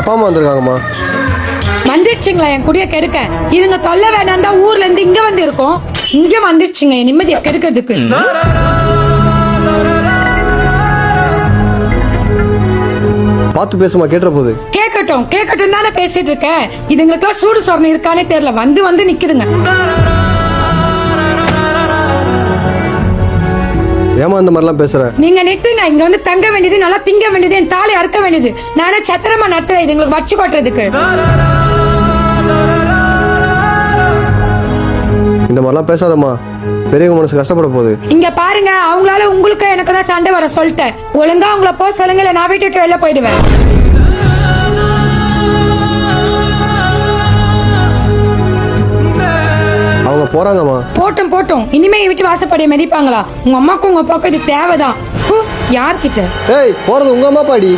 அப்பா அம்மா வந்திருக்காங்கம்மா. வந்துருச்சுங்களா என் குடிய கெடுக்க? இதுங்க தொல்லை வேணாம் தான் ஊர்ல இருந்து இங்க வந்து இருக்கோம். இங்க வந்துருச்சுங்க என் நிம்மதியை கெடுக்கிறதுக்கு. பார்த்து பேசுமா, கேட்டுற போகுது. கேட்கட்டும் கேட்கட்டும் தானே பேசிட்டு இருக்கேன். இதுங்களுக்கெல்லாம் சூடு சொரணை இருக்கானே தெரியல, வந்து வந்து நிக்குதுங்க. ஏமா இந்த மாதிரிலாம் பேசுற? நீங்க நிறுத்துங்க. இங்க வந்து தங்க வேண்டியது, நல்லா திங்க வேண்டியது, என் தாலி அறுக்க வேண்டியது. நானே சத்திரமா நட்டுறேன் இதுங்களுக்கு வச்சு கொட்டுறதுக்கு. இந்த மாதிரிலாம் பேசாதம்மா, பெரியவங்க மனசு கஷ்டப்பட போகுது. இங்க பாருங்க, அவங்களால உங்களுக்கு எனக்கு தான் சண்டை வர சொல்லிட்டேன். ஒழுங்கா அவங்கள போ சொல்லுங்க, இல்ல நான் வீட்டு விட்டு வெளில போயிடுவேன். அவங்க போறாங்கம்மா. போட்டும் போட்டும், இனிமே வீட்டு வாசப்படியை மிதிப்பாங்களா? உங்க அம்மாக்கும் உங்க அப்பாவுக்கும் இது தேவைதான். யார்கிட்ட? ஏய், போறது உங்க அம்மா பாடி.